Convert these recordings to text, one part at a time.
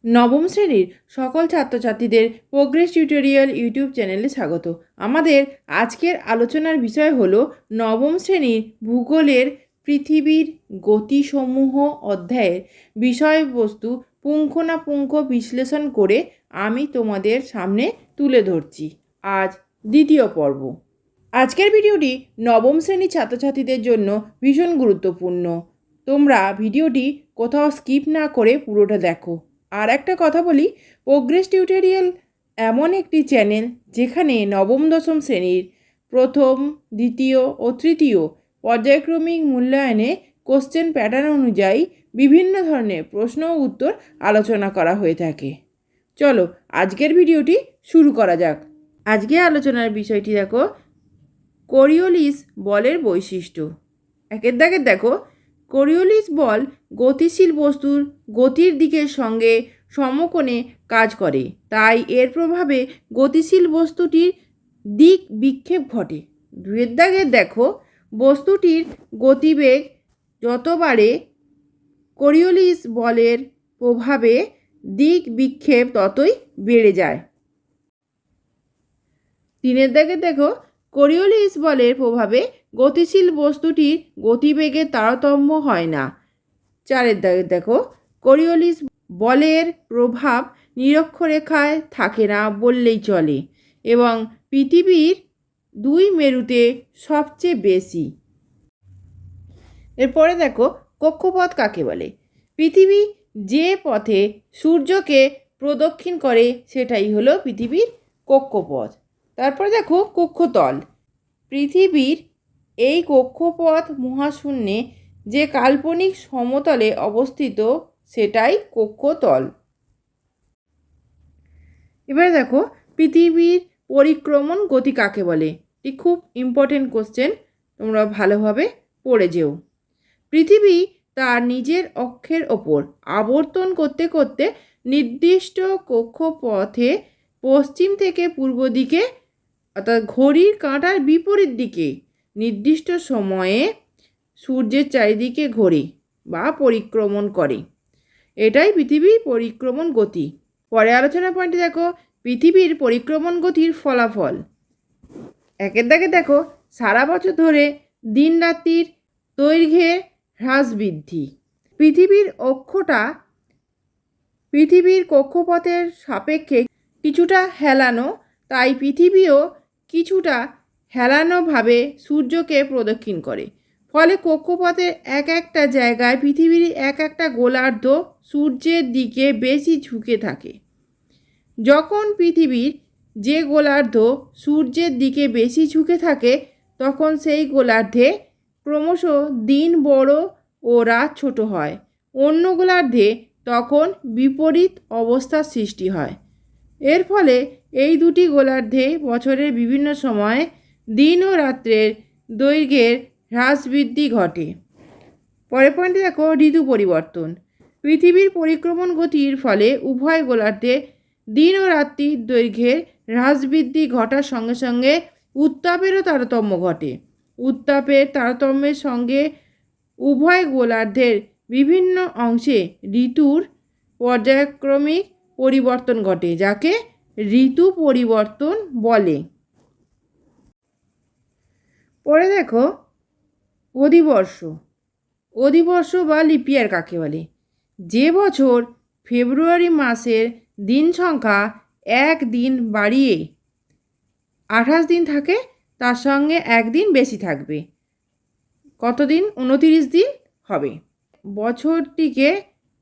নবম শ্রেণীর সকল ছাত্রছাত্রীদের প্রোগ্রেস টিউটোরিয়াল ইউটিউব চ্যানেলে স্বাগত। আমাদের আজকের আলোচনার বিষয় হলো নবম শ্রেণীর ভূগোলের পৃথিবীর গতিসমূহ অধ্যায়ের বিষয়বস্তু পুঙ্খানুপুঙ্খ বিশ্লেষণ করে আমি তোমাদের সামনে তুলে ধরছি আজ দ্বিতীয় পর্ব। আজকের ভিডিওটি নবম শ্রেণীর ছাত্রছাত্রীদের জন্য ভীষণ গুরুত্বপূর্ণ। তোমরা ভিডিওটি কোথাও স্কিপ না করে পুরোটা দেখো। আর একটা কথা বলি, প্রোগ্রেস টিউটোরিয়াল এমন একটি চ্যানেল যেখানে নবম দশম শ্রেণীর প্রথম, দ্বিতীয় ও তৃতীয় পর্যায়ক্রমিক মূল্যায়নে কোশ্চেন প্যাটার্ন অনুযায়ী বিভিন্ন ধরনের প্রশ্ন ও উত্তর আলোচনা করা হয়ে থাকে। চলো আজকের ভিডিওটি শুরু করা যাক। আজকে আলোচনার বিষয়টি দেখো, কোরিওলিস বলের বৈশিষ্ট্য। একের দাগে দেখো, কোরিওলিস বল গতিশীল বস্তুর গতির দিকের সঙ্গে সমকোণে কাজ করে, তাই এর প্রভাবে গতিশীল বস্তুটির দিক বিক্ষেপ ঘটে। দুয়ের দাগে দেখো, বস্তুটির গতিবেগ যত বাড়ে কোরিওলিস বলের প্রভাবে দিক বিক্ষেপ ততই বেড়ে যায়। তিনের দাগে দেখো, কোরিওলিস বলের প্রভাবে গতিশীল বস্তুটির গতিবেগের তারতম্য হয় না। চারের দাগে দেখো, কোরিওলিস বলের প্রভাব নিরক্ষরেখায় থাকে না বললেই চলে এবং পৃথিবীর দুই মেরুতে সবচেয়ে বেশি। এরপরে দেখো, কক্ষপথ কাকে বলে। পৃথিবী যে পথে সূর্যকে প্রদক্ষিণ করে সেটাই হলো পৃথিবীর কক্ষপথ। তারপরে দেখো, কক্ষতল। পৃথিবীর এই কক্ষপথ মহাশূন্যে যে কাল্পনিক সমতলে অবস্থিত সেটাই কক্ষতল। এবারে দেখো, পৃথিবীর পরিক্রমণ গতি কাকে বলে। এটি খুব ইম্পর্টেন্ট কোশ্চেন, তোমরা ভালোভাবে পড়ে যেও। পৃথিবী তার নিজের অক্ষের ওপর আবর্তন করতে করতে নির্দিষ্ট কক্ষপথে পশ্চিম থেকে পূর্ব দিকে অর্থাৎ ঘড়ির কাঁটার বিপরীত দিকে নির্দিষ্ট সময়ে সূর্যের চারিদিকে ঘোরে বা পরিক্রমণ করে। এটাই পৃথিবীর পরিক্রমণ গতি। পরে আলোচনা পয়েন্টে দেখো, পৃথিবীর পরিক্রমণ গতির ফলাফল। একের দাগে দেখো, সারা বছর ধরে দিন রাত্রির দৈর্ঘ্যে হ্রাস বৃদ্ধি। পৃথিবীর অক্ষটা পৃথিবীর কক্ষপথের সাপেক্ষে কিছুটা হেলানো, তাই পৃথিবীও কিছুটা হেলানোভাবে সূর্যকে প্রদক্ষিণ করে। ফলে কক্ষপথের এক একটা জায়গায় পৃথিবীর এক একটা গোলার্ধ সূর্যের দিকে বেশি ঝুঁকে থাকে। যখন পৃথিবীর যে গোলার্ধ সূর্যের দিকে বেশি ঝুঁকে থাকে তখন সেই গোলার্ধে ক্রমশ দিন বড় ও রাত ছোট হয়। অন্য গোলার্ধে তখন বিপরীত অবস্থার সৃষ্টি হয়। এর ফলে এই দুটি গোলার্ধে বছরের বিভিন্ন সময়ে দিন ও রাত্রের দৈর্ঘ্যের হ্রাস বৃদ্ধি ঘটে। পরের পয়েন্টে দেখো, ঋতু পরিবর্তন। পৃথিবীর পরিক্রমণ গতির ফলে উভয় গোলার্ধে দিন ও রাত্রির দৈর্ঘ্যের হ্রাস বৃদ্ধি ঘটার সঙ্গে সঙ্গে উত্তাপেরও তারতম্য ঘটে। উত্তাপের তারতম্যের সঙ্গে উভয় গোলার্ধের বিভিন্ন অংশে ঋতুর পর্যায়ক্রমিক পরিবর্তন ঘটে, যাকে ঋতু পরিবর্তন বলে। পরে দেখো, অধিবর্ষ। অধিবর্ষ বা লিপিয়ার কাকে বলে। যে বছর ফেব্রুয়ারি মাসের দিন সংখ্যা এক দিন বাড়িয়ে 28 দিন থাকে তার সঙ্গে একদিন বেশি থাকবে। কতদিন? 29 দিন হবে। বছরটিকে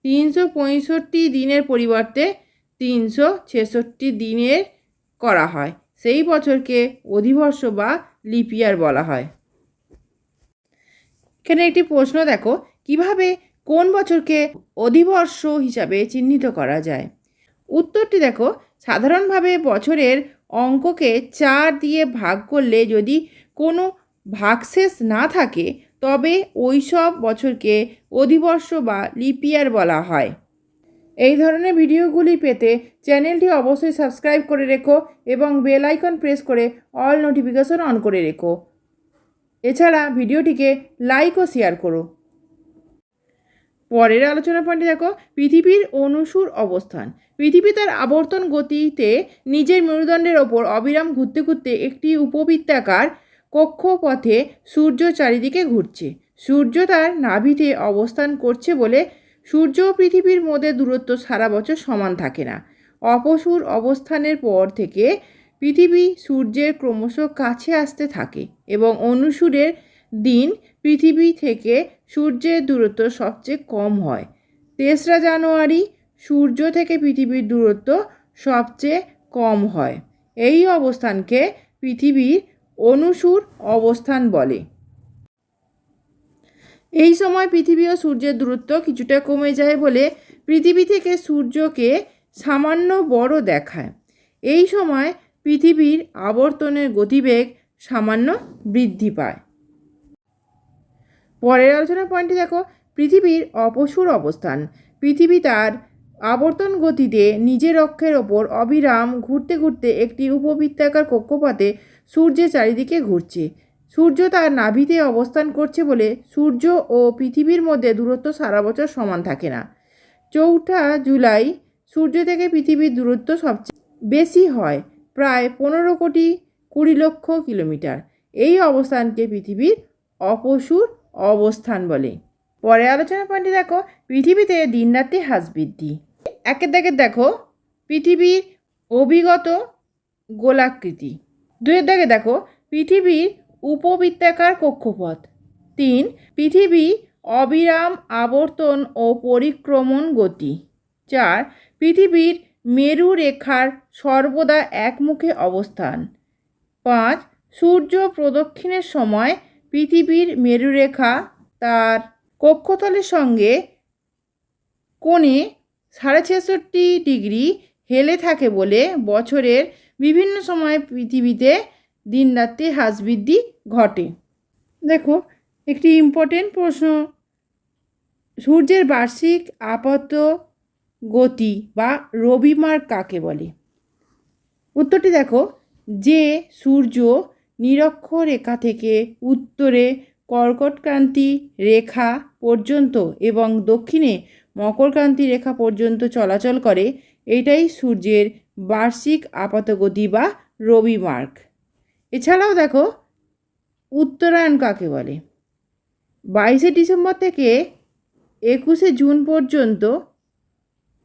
365 দিনের পরিবর্তে 366 দিনের করা হয়, সেই বছরকে অধিবর্ষ বা লিপিয়ার বলা হয়। এখানে একটি প্রশ্ন দেখো, কিভাবে কোন বছরকে অধিবর্ষ হিসাবে চিহ্নিত করা যায়। উত্তরটি দেখো, সাধারণভাবে বছরের অঙ্ককে 4 দিয়ে ভাগ করলে যদি কোনো ভাগশেষ না থাকে তবে ওই সব বছরকে অধিবর্ষ বা লিপিয়ার বলা হয়। এই ধরনের ভিডিওগুলি পেতে চ্যানেলটি অবশ্যই সাবস্ক্রাইব করে রেখো এবং বেল আইকন প্রেস করে অল নোটিফিকেশন অন করে রেখো। এছাড়া ভিডিওটিকে লাইক ও শেয়ার করো। পরের আলোচনা পয়েন্টে দেখো পৃথিবীর অনুসুর অবস্থান। পৃথিবী তার আবর্তন গতিতে নিজের মেরুদণ্ডের ওপর অবিরাম ঘুরতে ঘুরতে একটি উপবৃত্তাকার কক্ষপথে সূর্য চারিদিকে ঘুরছে। সূর্য তার নাভিতে অবস্থান করছে বলে সূর্য ও পৃথিবীর মধ্যে দূরত্ব সারা বছর সমান থাকে না। অপসূর অবস্থানের পর থেকে পৃথিবী সূর্যের ক্রমশ কাছে আসতে থাকে এবং অনুসূরের দিন পৃথিবী থেকে সূর্যের দূরত্ব সবচেয়ে কম হয়। 3রা জানুয়ারি সূর্য থেকে পৃথিবীর দূরত্ব সবচেয়ে কম হয়। এই অবস্থানকে পৃথিবীর অনুসূর অবস্থান বলে। এই সময় পৃথিবী ও সূর্যের দূরত্ব কিছুটা কমে যায় বলে পৃথিবী থেকে সূর্যকে সামান্য বড় দেখায়। এই সময় পৃথিবীর আবর্তনের গতিবেগ সামান্য বৃদ্ধি পায়। পরের আলোচনা পয়েন্টে দেখো পৃথিবীর অপসূর অবস্থান। পৃথিবী তার আবর্তন গতিতে নিজের অক্ষের ওপর অবিরাম ঘুরতে ঘুরতে একটি উপবৃত্তাকার কক্ষপথে সূর্যের চারিদিকে ঘুরছে। সূর্য তার নাভিতে অবস্থান করছে বলে সূর্য ও পৃথিবীর মধ্যে দূরত্ব সারা বছর সমান থাকে না। 4 জুলাই সূর্য থেকে পৃথিবীর দূরত্ব সবচেয়ে বেশি হয়, প্রায় 15,20,00,000 কিলোমিটার। এই অবস্থানকে পৃথিবীর অপসূর অবস্থান বলে। পরে আলোচনা পয়েন্টে দেখো পৃথিবীতে দিন রাত্রি হ্রাস বৃদ্ধি। একের দাগে দেখো পৃথিবীর অভিগত গোলাকৃতি। 2-এর দাগে দেখো পৃথিবীর উপবৃত্তাকার কক্ষপথ। 3 পৃথিবী অবিরাম আবর্তন ও পরিক্রমণ গতি। 4 পৃথিবীর মেরু রেখার সর্বদা একমুখে অবস্থান। 5 সূর্য প্রদক্ষিণের সময় পৃথিবীর মেরুরেখা তার কক্ষতলের সঙ্গে কোণে 66.5 ডিগ্রি হেলে থাকে বলে বছরের বিভিন্ন সময় পৃথিবীতে দিন রাত্রি হ্রাস বৃদ্ধি ঘটে। দেখো একটি ইম্পর্টেন্ট প্রশ্ন, সূর্যের বার্ষিক আপাত গতি বা রবিমার্ক কাকে বলে? উত্তরটি দেখো, যে সূর্য নিরক্ষরেখা থেকে উত্তরে কর্কটক্রান্তি রেখা পর্যন্ত এবং দক্ষিণে মকরক্রান্তি রেখা পর্যন্ত চলাচল করে, এটাই সূর্যের বার্ষিক আপাতগতি বা রবিমার্ক। এছাড়াও দেখো উত্তরায়ণ কাকে বলে? 22শে ডিসেম্বর থেকে 21শে জুন পর্যন্ত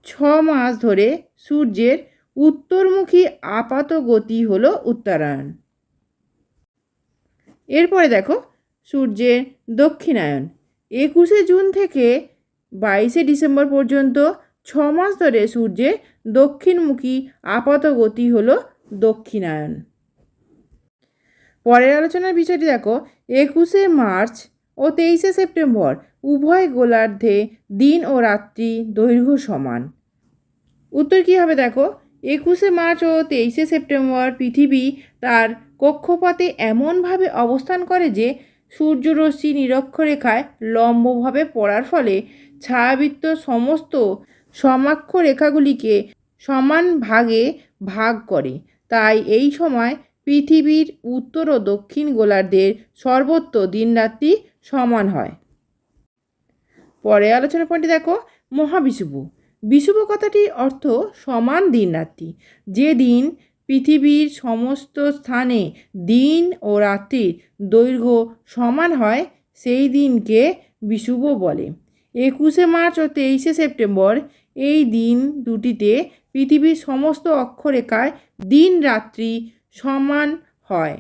6 মাস ধরে সূর্যের উত্তরমুখী আপাত গতি হলো উত্তরায়ণ। এরপরে দেখো সূর্যের দক্ষিণায়ন। 21শে জুন থেকে 22শে ডিসেম্বর পর্যন্ত 6 মাস ধরে সূর্যের দক্ষিণমুখী আপাত গতি হলো দক্ষিণায়ন। পরের আলোচনার বিষয়টি দেখো 21শে মার্চ ও 23শে সেপ্টেম্বর উভয় গোলার্ধে দিন ও রাত্রি দৈর্ঘ্য সমান। উত্তর কী হবে দেখো, 21শে মার্চ ও 23শে সেপ্টেম্বর পৃথিবী তার কক্ষপথে এমনভাবে অবস্থান করে যে সূর্যরশ্মি নিরক্ষরেখায় লম্বভাবে পড়ার ফলে ছায়াবৃত্ত সমস্ত সমাক্ষ রেখাগুলিকে সমান ভাগে ভাগ করে। তাই এই সময় পৃথিবীর উত্তর ও দক্ষিণ গোলার্ধের সর্বত্র দিনরাত্রি সমান হয়। পরে আলোচনা পয়েন্টে দেখো মহাবিষুব। বিষুব কথাটির অর্থ সমান দিন রাত্রি। যে দিন পৃথিবীর সমস্ত স্থানে দিন ও রাত্রির দৈর্ঘ্য সমান হয় সেই দিনকে বিষুব বলে। 21শে মার্চ ও 23শে সেপ্টেম্বর এই দিন দুটিতে পৃথিবীর সমস্ত অক্ষরেখায় দিন রাত্রি সমান হয়।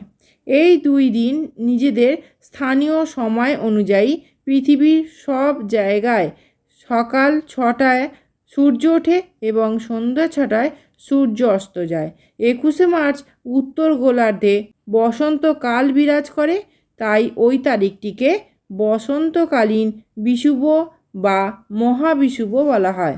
এই 2 দিন নিজেদের স্থানীয় সময় অনুযায়ী পৃথিবীর সব জায়গায় সকাল 6টায় সূর্য ওঠে এবং সন্ধ্যা 6টায় সূর্য অস্ত যায়। 21শে মার্চ উত্তর গোলার্ধে বসন্তকাল বিরাজ করে, তাই ওই তারিখটিকে বসন্তকালীন বিষুব বা মহাবিষুব বলা হয়।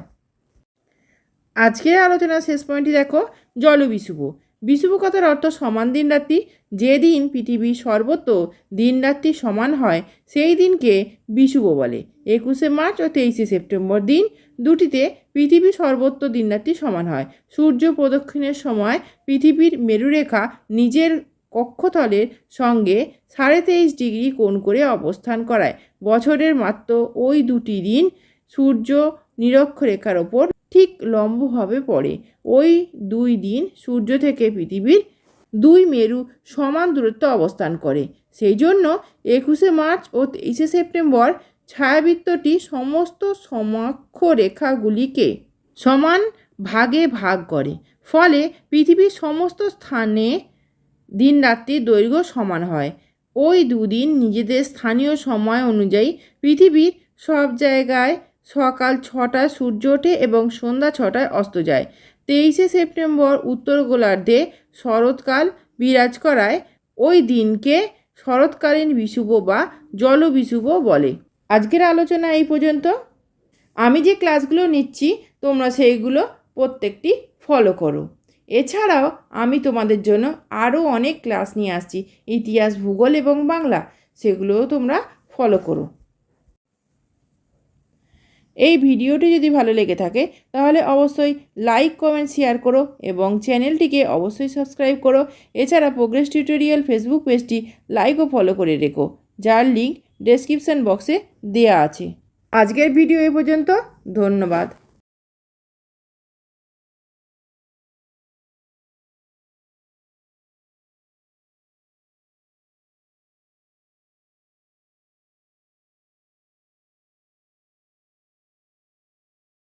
আজকের আলোচনার শেষ পয়েন্টটি দেখো জলবিষুব। বিষুব কথার অর্থ সমান দিন রাত্রি। যেদিন পৃথিবীর সর্বত্র দিন রাত্রি সমান হয় সেই দিনকে বিষুব বলে। 21শে মার্চ ও 23শে সেপ্টেম্বর দিন দুটিতে পৃথিবীর সর্বত্র দিন রাত্রি সমান হয়। সূর্য প্রদক্ষিণের সময় পৃথিবীর মেরুরেখা নিজের কক্ষতলের সঙ্গে 23.5 ডিগ্রি কোণ করে অবস্থান করায়। বছরের মাত্র ওই 2টি দিন সূর্য নিরক্ষরেখার ওপর ঠিক লম্বভাবে পড়ে। ওই 2 দিন সূর্য থেকে পৃথিবীর 2 মেরু সমান দূরত্বে অবস্থান করে। সেই জন্য 21শে মার্চ ও 23শে সেপ্টেম্বর ছায়াবৃত্তটি সমস্ত সমক্ষরেখাগুলিকে সমান ভাগে ভাগ করে। ফলে পৃথিবীর সমস্ত স্থানে দিন রাত্রির দৈর্ঘ্য সমান হয়। ওই 2 দিন নিজেদের স্থানীয় সময় অনুযায়ী পৃথিবীর সব জায়গায় সকাল 6টায় সূর্য ওঠে এবং সন্ধ্যা 6টায় অস্ত যায়। 23শে সেপ্টেম্বর উত্তর গোলার্ধে শরৎকাল বিরাজ করায় ওই দিনকে শরৎকালীন বিষুব বা জলবিষুব বলে। আজকের আলোচনা এই পর্যন্ত। আমি যে ক্লাসগুলো নিচ্ছি তোমরা সেইগুলো প্রত্যেকটি ফলো করো। এছাড়াও আমি তোমাদের জন্য আরও অনেক ক্লাস নিয়ে আসছি, ইতিহাস, ভূগোল এবং বাংলা, সেগুলোও তোমরা ফলো করো। এই ভিডিওটি যদি ভালো লেগে থাকে তাহলে অবশ্যই লাইক, কমেন্ট, শেয়ার করো এবং চ্যানেলটিকে অবশ্যই সাবস্ক্রাইব করো। এছাড়া প্রোগ্রেস টিউটোরিয়াল ফেসবুক পেজটি লাইক ও ফলো করে রেখো, যার লিঙ্ক ডেসক্রিপশন বক্সে দেওয়া আছে। আজকের ভিডিও এই পর্যন্ত। ধন্যবাদ।